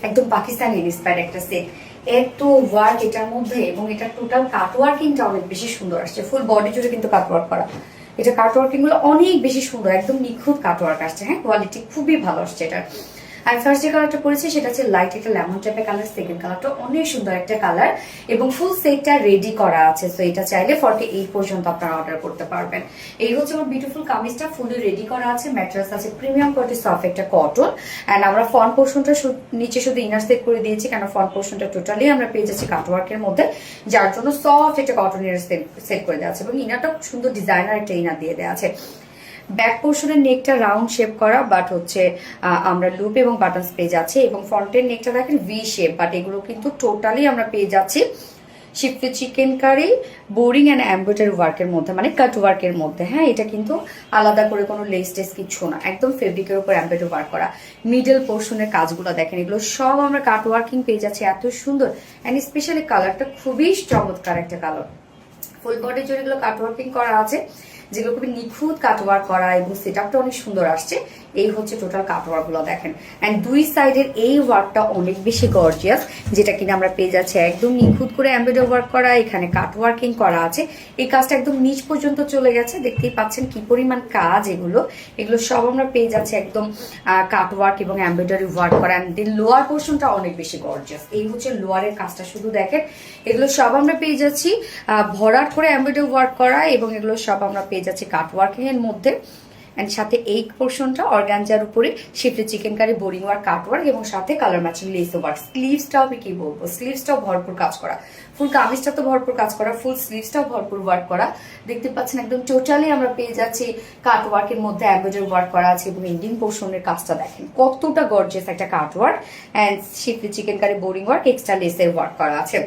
একদম পাকিস্তানি ইন্সপায়ার্ড একটা সেট। এত ওয়ার্ক এটার মধ্যে, এবং এটা টোটাল কাট ওয়ার্কিংটা অনেক বেশি সুন্দর আসছে। ফুল বডি জুড়ে কিন্তু কাট ওয়ার্ক করা। এটা কাট ওয়ার্কিং গুলো অনেক বেশি সুন্দর, একদম নিখুঁত কাট ওয়ার্ক আসছে। হ্যাঁ, কোয়ালিটি খুবই ভালো আসছে এটা। আর ফার্স্ট যে কালারটা পরেছি সেটা হচ্ছে লাইট একটা লেমন টাইপের কালার। সেকেন্ড কালারটা অনেক সুন্দর একটা কালার, এবং ফুল সেটটা রেডি করা আছে। তো এটা চাইলে 48 পর্যন্ত আপনারা অর্ডার করতে পারবেন। এই হচ্ছে আমার বিউটিফুল কামিজটা, ফুলি রেডি করা আছে। ম্যাট্রেস আছে প্রিমিয়াম কোয়ালিটি সফট একটা কটন। এন্ড আমরা ফ্রন্ট পোর্শনটা নিচে শুধু ইনার সেট করে দিয়েছি, কারণ ফ্রন্ট পোর্শনটা টোটালি আমরা পেয়ে যাচ্ছি কাটওয়ার্কের মধ্যে, যার জন্য সফট একটা কটন ইনার সেট করে দেওয়া আছে, এবং ইনারটা খুব সুন্দর ডিজাইনার একটা ইনার দিয়ে দেওয়া আছে। ব্যাক পোর্শনের নেকটা রাউন্ড শেপ করা, বাট হচ্ছে আমরা লুপ এবং বাটনস পেয়ে যাচ্ছি, এবং ফ্রন্টের নেকটা দেখেন ভি শেপ, বাট এগুলো কিন্তু টোটালি আমরা পেয়ে যাচ্ছি শিফটে chikankari boring and embroidery ওয়ার্কের মধ্যে, মানে কাট ওয়ার্কের মধ্যে। হ্যাঁ, এটা কিন্তু আলাদা করে কোনো লেস টেস কিছু না, একদম ফেব্রিকের উপর এমব্রয়ডারি ওয়ার্ক করা। মিডল পোর্শনের কাজগুলো দেখেন, এগুলো সব আমরা কাট ওয়ার্কিং পেয়ে যাচ্ছি, এত সুন্দর। অ্যান্ড স্পেশালি কালারটা খুবই চমৎকার একটা কালার। ফুল বডি জুড়ে এগুলো কাট ওয়ার্কিং করা আছে, যেগুলো খুবই নিখুঁত কাটওয়ার্ক করা, এবং সেটআপটা অনেক সুন্দর আসছে। এই হচ্ছে টোটাল কাটওয়ার্ক গুলো দেখেন। এন্ড দুই সাইডের এই ওয়ার্কটা অনেক বেশি গর্জিয়াস, যেটা কিনা আমরা পেয়ে যাচ্ছি একদম নিখুঁত করে এমব্রয়ডারি ওয়ার্ক করা। এখানে কাটওয়ার্কিং করা আছে, এই কাজটা একদম নিচ পর্যন্ত চলে গেছে। দেখতেই পাচ্ছেন কি পরিমাণ কাজ। এগুলো সব আমরা পেয়ে যাচ্ছি একদম কাটওয়ার্ক এবং এমব্রয়ডারি ওয়ার্ক করা। এন্ড দেন লোয়ার পোর্শনটা অনেক বেশি গর্জিয়াস। এই হচ্ছে লোয়ারের কাজটা, শুধু দেখেন। এগুলো সব আমরা পেয়ে যাচ্ছি ভরাট করে এমব্রয়ডারি ওয়ার্ক করা, এবং এগুলো সব আমরা পেয়ে যাচ্ছি কাট ওয়ার্কিং এর মধ্যে। এন্ড সাথে এই পোর্শনটা অর্গানজার উপরে শিফটে chikankari boring work cut work, এবং সাথে কালার ম্যাচিং লেস ওয়ার্ক। স্লিভসটাও আমি কি বলবো, স্লিভসটাও ভরপুর কাজ করা। ফুল কামিজটা তো ভরপুর কাজ করা, ফুল স্লিভসটাও ভরপুর ওয়ার্ক করা। দেখতে পাচ্ছেন একদম টোটালি আমরা পেয়ে যাচ্ছি কাট ওয়ার্কের মধ্যে এমব্রয়ডারি ওয়ার্ক করা আছে, এবং এন্ডিং পোর্শনের কাজটা দেখেন কতটা গর্জিয়াস একটা কাট ওয়ার্ক। এন্ড শিফটে chikankari boring work, extra লেসের ওয়ার্ক করা আছে।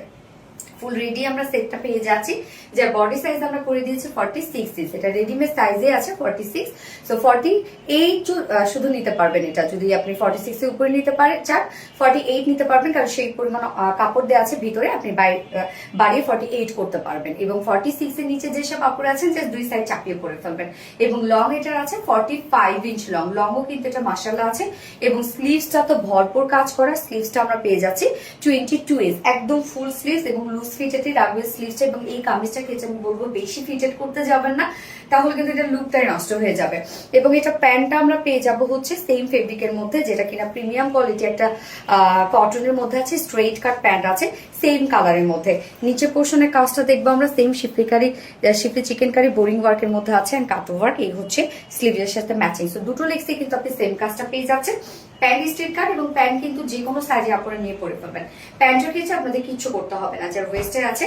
ফুল রেডি আমরা সেটটা পেয়ে যাচ্ছি, যার বডি সাইজ আমরা করে দিয়েছি 46 এটা রেডিমেড সাইজে আছে 46। সো 48 শুধু নিতে পারবেন। এটা যদি আপনি 46 এর উপরে নিতে চান 48 নিতে পারবেন, কারণ সেই পরিমাণ কাপড় দেওয়া আছে ভিতরে, আপনি বাড়িয়ে 48 করতে পারবেন। এবং 46 এর নিচে যেসব কাপড় আছেন জাস্ট দুই সাইড চাপিয়ে পরে ফেলবেন। এবং লং এটার আছে 45 ইঞ্চ লংও কিন্তু এটা মাশাআল্লাহ আছে। এবং স্লিভসটা তো ভরপুর কাজ করা, স্লিভসটা আমরা পেয়ে যাচ্ছি 22 ইঞ্চ, একদম ফুল স্লিভস এবং লুজ ফিটেডই রাখবে স্লিভসটা। এবং এই কামিজটা ক্ষেত্রে আমি বলবো বেশি ফিটেড করতে যাবেন না, তাহলে কিন্তু এটা লুকটাই নষ্ট হয়ে যাবে। এবং এটা প্যান্টটা আমরা পেয়ে যাব হচ্ছে সেম ফেব্রিকের মধ্যে, যেটা কিনা প্রিমিয়াম কোয়ালিটি একটা কটনের মধ্যে আছে। স্ট্রেইট কাট প্যান্ট আছে সেম কালারের মধ্যে। নিচে পোর্শনের কাজটা দেখবো আমরা সেম শিফটে চিকেন কারি বোরিং ওয়ার্কের মধ্যে আছে, এন্ড কাট ওয়ার্ক। এই হচ্ছে স্লিভের সাথে ম্যাচিং। সো দুটো লেগসে কিন্তু আপনি সেম কাজটা পেয়ে যাচ্ছেন। প্যান্ট স্ট্রেট কাট, এবং প্যান্ট কিন্তু যে কোনো সাইজে আপনারা নিয়ে পরে পাবেন। প্যান্টের ক্ষেত্রে আপনাদের কিচ্ছু করতে হবে না। যার ওয়েস্টের আছে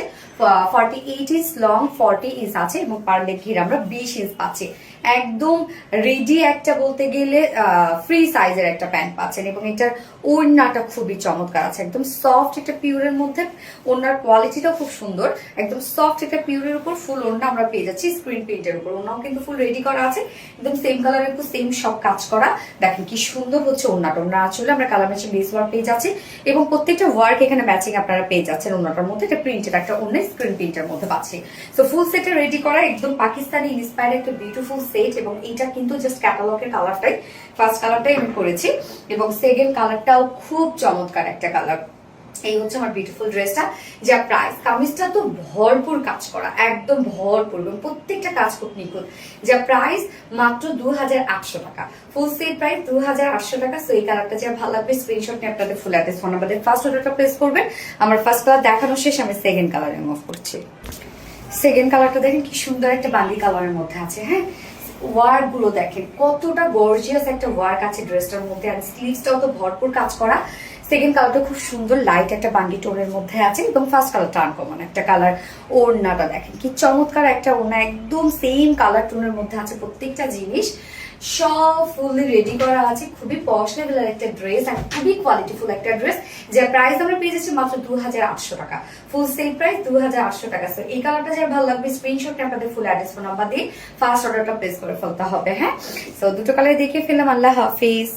48 ইঞ্চ লং, 40 ইঞ্চ আছে, এবং পার লেগ ঘিরে আমরা 20 ইঞ্চ পাচ্ছি। একদম রেডি একটা বলতে গেলে ফ্রি সাইজের একটা প্যান্ট পাচ্ছেন। এবং এটার ওড়নাটা খুবই চমৎকার আছে, একদম সফট একটা পিওরের মধ্যে। ওড়নার কোয়ালিটিটাও খুব সুন্দর, একদম সফট একটা পিওরের উপর ফুল ওড়না আমরা পেয়ে যাচ্ছি স্ক্রিন প্রিন্টের উপর। ওড়নাও কিন্তু ফুল রেডি করা আছে, একদম সেম কালারের উপর সেম সব কাজ করা। দেখেন কি সুন্দর হচ্ছে ওড়নাটা। ওড়না আসলে আমরা কালার ম্যাচিং লেস ওয়ার্ক পেয়ে যাচ্ছি, এবং প্রত্যেকটা ওয়ার্ক এখানে ম্যাচিং আপনারা পেয়ে যাচ্ছেন। ওড়নাটার মধ্যে এটা প্রিন্টেড একটা ওড়না স্ক্রিন প্রিন্টের মধ্যে পাচ্ছি। সো ফুল সেটটা রেডি করা, একদম পাকিস্তানি ইন্সপায়ার্ড একটা বিউটিফুল সেট। এবং এটা কিন্তু জাস্ট ক্যাটালগের কালারটাই, ফার্স্ট কালারটাই আমি করেছি, এবং সেকেন্ড কালারটাও খুব চমৎকার একটা কালার। এই হচ্ছে আমার বিউটিফুল ড্রেসটা। যা প্রাইস, কামিজটা তো ভরপুর কাজ করা, একদম ভরপুর, এবং প্রত্যেকটা কাজ খুব নিখুঁত। যা প্রাইস মাত্র 2800 টাকা, ফুল সেট প্রাইস 2800 টাকা। সো এই কালারটা যা ভালো লাগবে স্ক্রিনশট নিয়ে আপনাদের ফুল অ্যাড্রেস ফোন নাম্বারে ফার্স্ট অর্ডারটা প্লেস করবেন। আমার ফার্স্ট কালার দেখানো শেষ, আমি সেকেন্ড কালারে মুভ করছি। সেকেন্ড কালারটা দেখেন কি সুন্দর একটা বাঙ্গি কালারের মধ্যে আছে। হ্যাঁ, ওয়ার্ক গুলো দেখেন কতটা গর্জিয়াস একটা ওয়ার্ক আছে ড্রেসটার মধ্যে। আর স্লিভসটাও তো ভরপুর কাজ করা। সেকেন্ড কালারটা খুব সুন্দর লাইট একটা বাঙ্গি টোনের মধ্যে আছে, এবং ফার্স্ট কালারটা আনকমন একটা কালার। ওড়নাটা দেখেন কি চমৎকার একটা ওড়না, একদম সেম কালার টোনের মধ্যে আছে প্রত্যেকটা জিনিস। সব ফুললি রেডি করা আছে, খুবই পশ লেভেলের একটা ড্রেস, আর খুবই কোয়ালিটিফুল একটা ড্রেস। যার প্রাইস আমরা পেয়ে যাচ্ছি মাত্র 2800 টাকা, ফুল সেল প্রাইস 2800 টাকা। সো এই কালারটা যার ভালো লাগবে স্ক্রিনশট আপনাদের ফুল অ্যাড্রেস ফোন নাম্বার দিয়ে ফার্স্ট অর্ডারটা প্লেস করে ফেলতে হবে। হ্যাঁ, সো দুটো কালার দেখিয়ে ফেললাম। আল্লাহ হাফিজ।